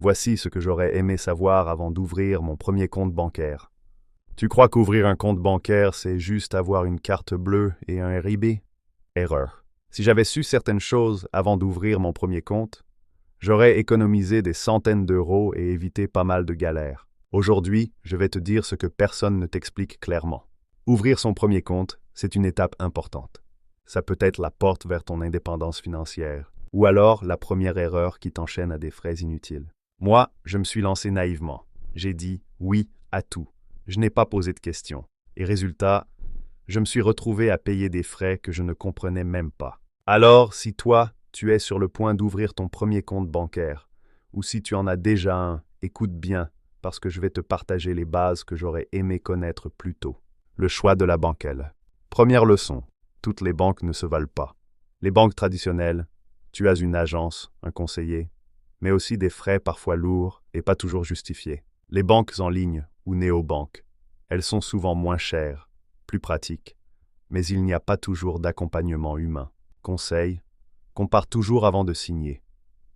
Voici ce que j'aurais aimé savoir avant d'ouvrir mon premier compte bancaire. Tu crois qu'ouvrir un compte bancaire, c'est juste avoir une carte bleue et un RIB? Erreur. Si j'avais su certaines choses avant d'ouvrir mon premier compte, j'aurais économisé des centaines d'euros et évité pas mal de galères. Aujourd'hui, je vais te dire ce que personne ne t'explique clairement. Ouvrir son premier compte, c'est une étape importante. Ça peut être la porte vers ton indépendance financière, ou alors la première erreur qui t'enchaîne à des frais inutiles. Moi, je me suis lancé naïvement. J'ai dit oui à tout. Je n'ai pas posé de questions. Et résultat, je me suis retrouvé à payer des frais que je ne comprenais même pas. Alors, si toi, tu es sur le point d'ouvrir ton premier compte bancaire, ou si tu en as déjà un, écoute bien, parce que je vais te partager les bases que j'aurais aimé connaître plus tôt. Le choix de la banquelle. Première leçon, toutes les banques ne se valent pas. Les banques traditionnelles, tu as une agence, un conseiller, mais aussi des frais parfois lourds et pas toujours justifiés. Les banques en ligne ou néobanques, elles sont souvent moins chères, plus pratiques, mais il n'y a pas toujours d'accompagnement humain. Conseil, compare toujours avant de signer.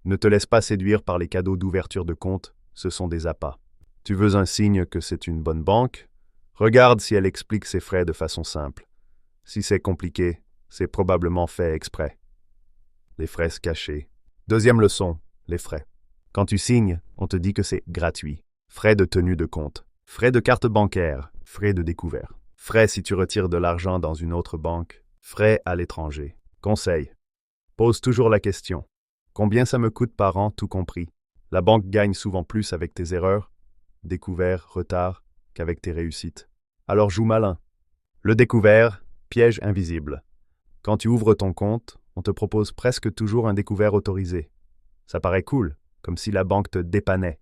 Ne te laisse pas séduire par les cadeaux d'ouverture de compte, ce sont des appâts. Tu veux un signe que c'est une bonne banque? Regarde si elle explique ses frais de façon simple. Si c'est compliqué, c'est probablement fait exprès. Les frais cachés. Deuxième leçon, les frais. Quand tu signes, on te dit que c'est gratuit. Frais de tenue de compte, frais de carte bancaire, frais de découvert. Frais si tu retires de l'argent dans une autre banque, frais à l'étranger. Conseil. Pose toujours la question. Combien ça me coûte par an, tout compris? La banque gagne souvent plus avec tes erreurs, découvert, retard, qu'avec tes réussites. Alors joue malin. Le découvert, piège invisible. Quand tu ouvres ton compte, on te propose presque toujours un découvert autorisé. Ça paraît cool, comme si la banque te dépannait.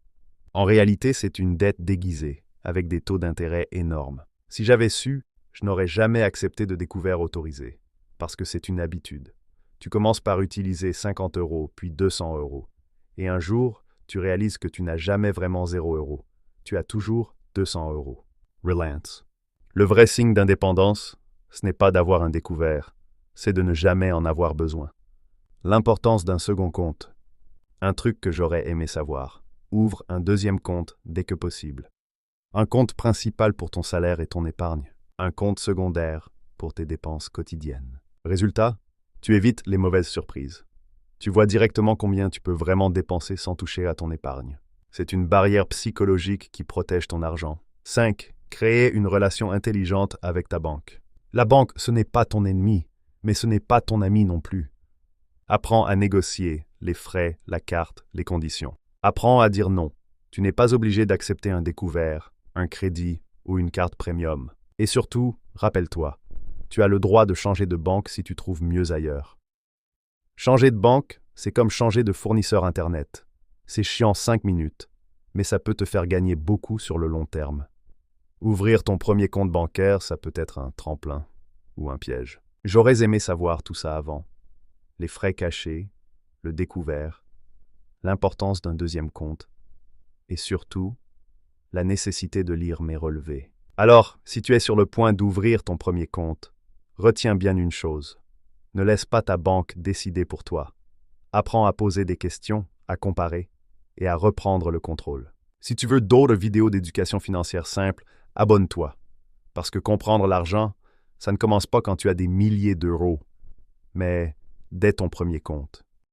En réalité, c'est une dette déguisée, avec des taux d'intérêt énormes. Si j'avais su, je n'aurais jamais accepté de découvert autorisé, parce que c'est une habitude. Tu commences par utiliser 50 euros, puis 200 euros. Et un jour, tu réalises que tu n'as jamais vraiment 0 euros. Tu as toujours 200 euros. Relance. Le vrai signe d'indépendance, ce n'est pas d'avoir un découvert, c'est de ne jamais en avoir besoin. L'importance d'un second compte. Un truc que j'aurais aimé savoir. Ouvre un deuxième compte dès que possible. Un compte principal pour ton salaire et ton épargne. Un compte secondaire pour tes dépenses quotidiennes. Résultat, tu évites les mauvaises surprises. Tu vois directement combien tu peux vraiment dépenser sans toucher à ton épargne. C'est une barrière psychologique qui protège ton argent. 5. Créer une relation intelligente avec ta banque. La banque, ce n'est pas ton ennemi, mais ce n'est pas ton ami non plus. Apprends à négocier les frais, la carte, les conditions. Apprends à dire non. Tu n'es pas obligé d'accepter un découvert, un crédit ou une carte premium. Et surtout, rappelle-toi, tu as le droit de changer de banque si tu trouves mieux ailleurs. Changer de banque, c'est comme changer de fournisseur Internet. C'est chiant 5 minutes, mais ça peut te faire gagner beaucoup sur le long terme. Ouvrir ton premier compte bancaire, ça peut être un tremplin ou un piège. J'aurais aimé savoir tout ça avant. Les frais cachés, le découvert, l'importance d'un deuxième compte, et surtout, la nécessité de lire mes relevés. Alors, si tu es sur le point d'ouvrir ton premier compte, retiens bien une chose. Ne laisse pas ta banque décider pour toi. Apprends à poser des questions, à comparer et à reprendre le contrôle. Si tu veux d'autres vidéos d'éducation financière simple, abonne-toi. Parce que comprendre l'argent, ça ne commence pas quand tu as des milliers d'euros, mais dès ton premier compte.